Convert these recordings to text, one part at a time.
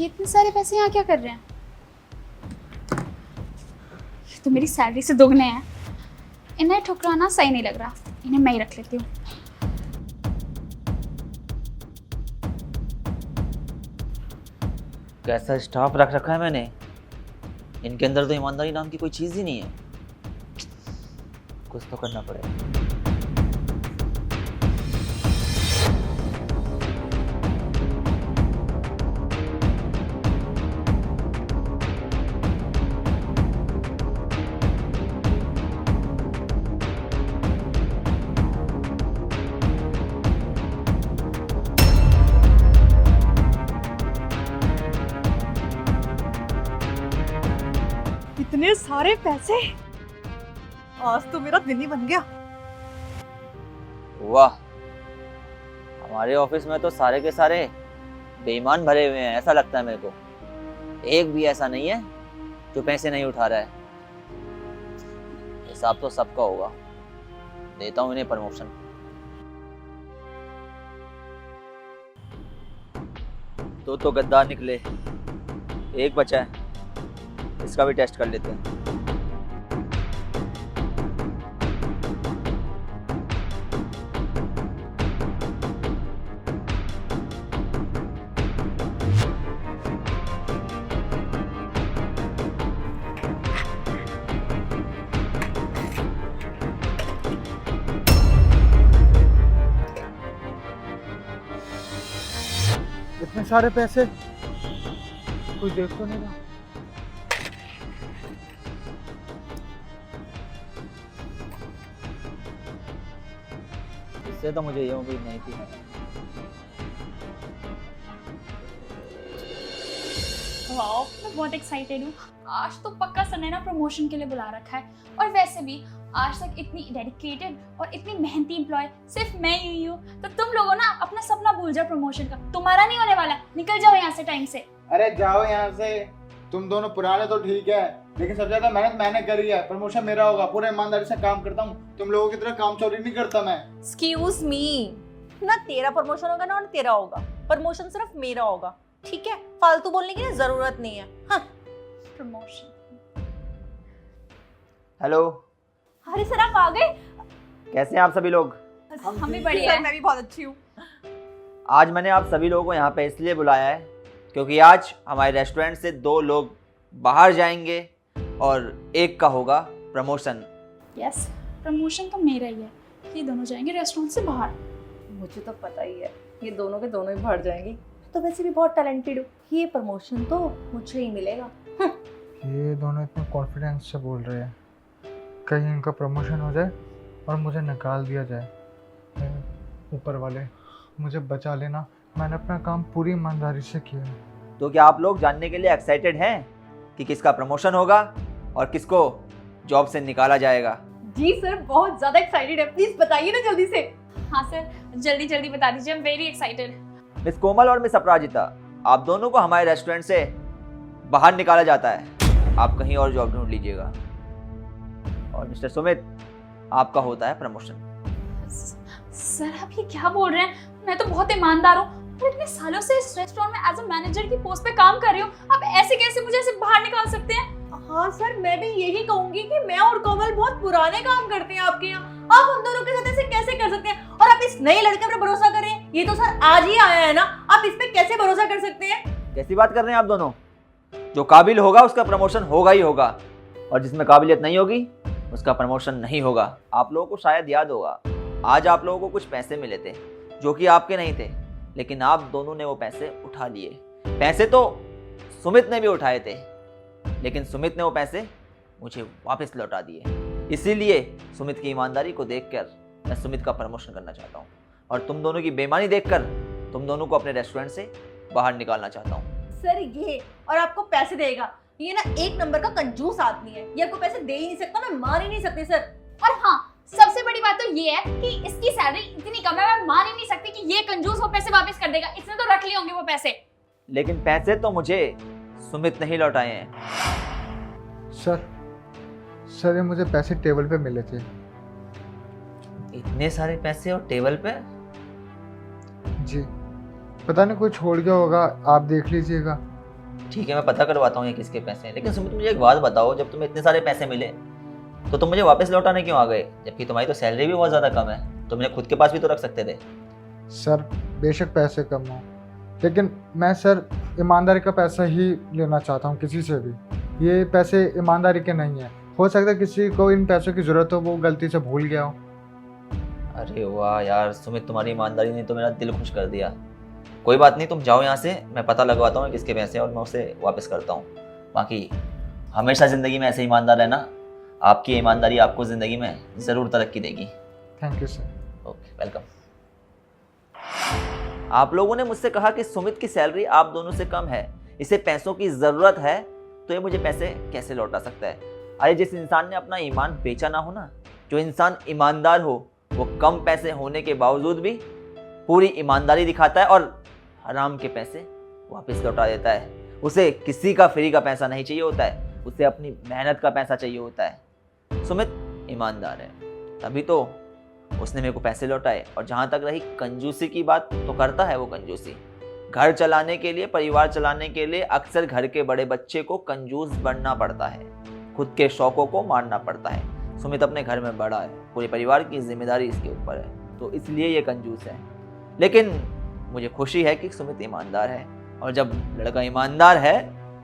इतने सारे पैसे यहाँ क्या कर रहे हैं? तो मेरी सैलरी से दोगुने हैं। इन्हें ठुकराना सही नहीं लग रहा, इन्हें मैं ही रख लेती हूँ। कैसा स्टाफ रख रखा है मैंने, इनके अंदर तो ईमानदारी नाम की कोई चीज़ ही नहीं है। कुछ तो करना पड़ेगा। इतने सारे पैसे, आज तो मेरा दिन ही बन गया। वाह, हमारे ऑफिस में तो सारे के सारे बेईमान भरे हुए हैं। ऐसा लगता है मेरे को, एक भी ऐसा नहीं है जो पैसे नहीं उठा रहा है। हिसाब तो सबका होगा, देता हूँ इन्हें प्रमोशन। दो तो गद्दार निकले, एक बचा है, इसका भी टेस्ट कर लेते हैं। इतने सारे पैसे, कोई देख तो नहीं रहा। इससे तो मुझे ये उम्मीद नहीं थी। वाओ, मैं बहुत एक्साइटेड हूँ। आज तो पक्का सर ने ना प्रमोशन के लिए बुला रखा है। और वैसे भी आज तक इतनी डेडिकेटेड और इतनी मेहनती एम्प्लॉय सिर्फ मैं ही हूँ। तो तुम लोगों ना अपना सपना भूल जाओ प्रमोशन का, तुम्हारा नहीं होने वाला। निकल जाओ यहाँ से टाइम से। अरे जाओ यहाँ से, तुम दोनों पुराने तो ठीक है, लेकिन सबसे ज्यादा मेहनत मैंने करी है। प्रमोशन मेरा होगा, पूरे ईमानदारी से काम करता हूँ। तुम लोगों की तरह काम चोरी नहीं करता मैं। एक्सक्यूज मी, ना तेरा प्रमोशन होगा ना तेरा होगा। प्रमोशन सिर्फ मेरा होगा, ठीक है? फालतू बोलने की ना जरूरत नहीं है। हाँ। प्रमोशन। हेलो, अरे सर आप आ गए? कैसे हैं आप सभी लोग? हम भी बढ़िया सर मैं भी बहुत अच्छी हूँ। आज मैंने आप सभी लोगों को यहाँ पे इसलिए बुलाया है क्योंकि आज हमारे रेस्टोरेंट से 2 लोग बाहर जाएंगे और एक का होगा प्रमोशन। यस, प्रमोशन तो मेरा ही है। ये दोनों जाएंगे रेस्टोरेंट से बाहर। मुझे तो पता ही है, ये दोनों के दोनों ही बाहर जाएंगे। तो वैसे भी बहुत टैलेंटेड हूँ, ये प्रमोशन तो मुझे ही मिलेगा। ये दोनों इतने कॉन्फिडेंस से बोल रहे हैं, कहीं इनका प्रमोशन हो जाए और मुझे निकाल दिया जाए। ऊपर वाले मुझे बचा लेना, मैंने अपना काम पूरी ईमानदारी से किया है। तो क्या आप लोग जानने के लिए एक्साइटेड हैं कि किसका प्रमोशन होगा और किसको जॉब से निकाला जाएगा? जी सर, बहुत ज्यादा एक्साइटेड है। प्लीज बताइए ना जल्दी से। हाँ सर, जल्दी जल्दी बता दीजिए, I am very excited. Miss Komal और मिस अपराजिता, आप दोनों को हमारे रेस्टोरेंट से बाहर निकाला जाता है। आप कहीं और जॉब ढूंढ लीजिएगा। और मिस्टर सुमित, आपका होता है प्रमोशन। सर आप ये क्या बोल रहे हैं? मैं तो बहुत ईमानदार हूँ और इतने सालों से इस रेस्टोरेंट में एज अ मैनेजर की पोस्ट पे काम कर रही हूँ। आप ऐसे कैसे मुझे ऐसे बाहर निकाल सकते हैं? हाँ सर, मैं भी यही कहूंगी कि मैं और कोमल बहुत पुराने काम करते हैं आपके यहाँ। आप उन दोनों के साथ ऐसे कैसे कर सकते हैं? और आप इस नए लड़के पर भरोसा कर रहे हैं? ये तो सर आज ही आया है ना, आप इस पे कैसे भरोसा कर सकते हैं? कैसी बात कर रहे हैं आप दोनों? जो काबिल होगा उसका प्रमोशन होगा ही होगा, और जिसमें काबिलियत नहीं होगी उसका प्रमोशन नहीं होगा। आप लोगों को शायद याद होगा, आज आप लोगों को कुछ पैसे मिले थे जो कि आपके नहीं थे, लेकिन आप दोनों ने वो पैसे उठा लिए। पैसे तो सुमित ने भी उठाए थे, लेकिन सुमित ने वो पैसे मुझे वापस लौटा दिए। इसीलिए सुमित की ईमानदारी को देखकर मैं सुमित का प्रमोशन करना चाहता हूँ, और तुम दोनों की बेईमानी देखकर तुम दोनों को अपने रेस्टोरेंट से बाहर निकालना चाहता हूँ। सर ये और आपको पैसे देगा, ये ना एक नंबर का कंजूस आदमी है। ये आपको पैसे दे ही नहीं सकता, मैं मान ही नहीं सकती सर। और हाँ, सबसे बड़ी बात तो ये है कि इसकी सैलरी इतनी कम है, मैं मान ही नहीं सकती कि ये कंजूस वो पैसे वापस कर देगा। इसने तो रख लिए होंगे वो पैसे। लेकिन पैसे तो मुझे सुमित नहीं लौटाए हैं। सर ये मुझे पैसे टेबल पे मिले थे। इतने सारे पैसे और टेबल पे? जी, पता नहीं कोई छोड़ गया होगा, आप देख लीजिएगा। ठीक है, मैं पता करवाता हूँ ये किसके पैसे हैं, लेकिन सुमित मुझे एक बात बताओ, जब तुम्हें इतने सारे पैसे मिले तो तुम मुझे वापस लौटाने क्यों आ गए? जबकि तुम्हारी तो सैलरी भी बहुत ज़्यादा कम है, तुमने खुद के पास भी तो रख सकते थे। सर बेशक पैसे कम हो, लेकिन मैं सर ईमानदारी का पैसा ही लेना चाहता हूँ किसी से भी। ये पैसे ईमानदारी के नहीं हैं। हो सकता है किसी को इन पैसों की ज़रूरत हो, वो गलती से भूल गया हो। अरे वाह यार सुमित, तुम्हारी ईमानदारी ने तो मेरा दिल खुश कर दिया। कोई बात नहीं, तुम जाओ यहाँ से, मैं पता लगवाता हूँ किसके पैसे हैं और मैं उसे वापस करता हूँ। बाकी हमेशा ज़िंदगी में ऐसे ईमानदार रहना, आपकी ईमानदारी आपको ज़िंदगी में ज़रूर तरक्की देगी। Thank you sir. Okay, welcome. आप लोगों ने मुझसे कहा कि सुमित की सैलरी आप दोनों से कम है, इसे पैसों की ज़रूरत है, तो ये मुझे पैसे कैसे लौटा सकता है? अरे जिस इंसान ने अपना ईमान बेचा ना हो ना, जो इंसान ईमानदार हो, वो कम पैसे होने के बावजूद भी पूरी ईमानदारी दिखाता है और हराम के पैसे वापस लौटा देता है। उसे किसी का फ्री का पैसा नहीं चाहिए होता है, उसे अपनी मेहनत का पैसा चाहिए होता है। सुमित ईमानदार है, तभी तो उसने मेरे को पैसे लौटाए। और जहाँ तक रही कंजूसी की बात, तो करता है वो कंजूसी। घर चलाने के लिए, परिवार चलाने के लिए अक्सर घर के बड़े बच्चे को कंजूस बनना पड़ता है, खुद के शौकों को मारना पड़ता है। सुमित अपने घर में बड़ा है, पूरे परिवार की जिम्मेदारी इसके ऊपर है, तो इसलिए ये कंजूस है। लेकिन मुझे खुशी है कि सुमित ईमानदार है, और जब लड़का ईमानदार है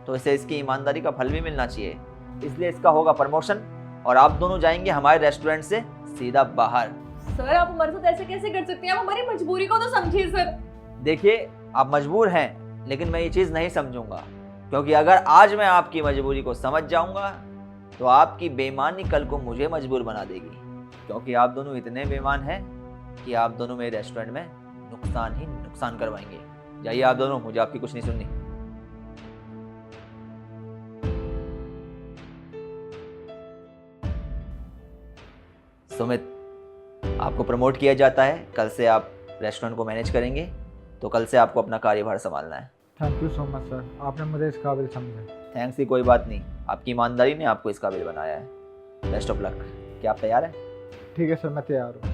तो इसे इसकी ईमानदारी का फल भी मिलना चाहिए। इसलिए इसका होगा प्रमोशन और आप दोनों जाएंगे हमारे रेस्टोरेंट से सीधा बाहर। सर आप हमारे साथ ऐसे कैसे कर सकते हैं? आप हमारी मजबूरी को तो समझिए सर। देखिए, आप मजबूर हैं, लेकिन मैं ये चीज़ नहीं समझूंगा, क्योंकि अगर आज मैं आपकी मजबूरी को समझ जाऊंगा तो आपकी बेईमानी कल को मुझे मजबूर बना देगी। क्योंकि आप दोनों इतने बेईमान हैं कि आप दोनों मेरे रेस्टोरेंट में नुकसान ही नुकसान करवाएंगे। जाइए आप दोनों, मुझे आपकी कुछ नहीं सुननी। सुमित, आपको प्रमोट किया जाता है, कल से आप रेस्टोरेंट को मैनेज करेंगे, तो कल से आपको अपना कार्यभार संभालना है। Thank you so much sir, आपने मुझे इस काबिल समझा। थैंक्स की कोई बात नहीं, आपकी ईमानदारी ने आपको इस काबिल बनाया है। Best of luck. क्या आप तैयार हैं? ठीक है सर, मैं तैयार हूँ।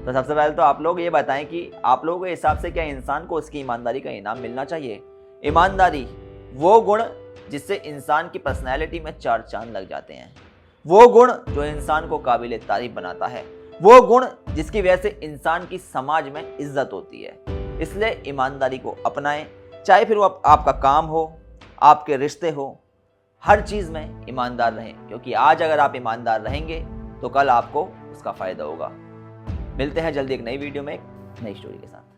तो सबसे पहले तो आप लोग ये बताएं कि आप लोगों के हिसाब से क्या इंसान को उसकी ईमानदारी का इनाम मिलना चाहिए? ईमानदारी वो गुण जिससे इंसान की पर्सनैलिटी में चार चांद लग जाते हैं, वो गुण जो इंसान को काबिल तारीफ बनाता है, वो गुण जिसकी वजह से इंसान की समाज में इज्जत होती है। इसलिए ईमानदारी को अपनाएं, चाहे फिर वो आपका काम हो, आपके रिश्ते हो, हर चीज़ में ईमानदार रहें, क्योंकि आज अगर आप ईमानदार रहेंगे तो कल आपको उसका फ़ायदा होगा। मिलते हैं जल्दी एक नई वीडियो में एक नई स्टोरी के साथ।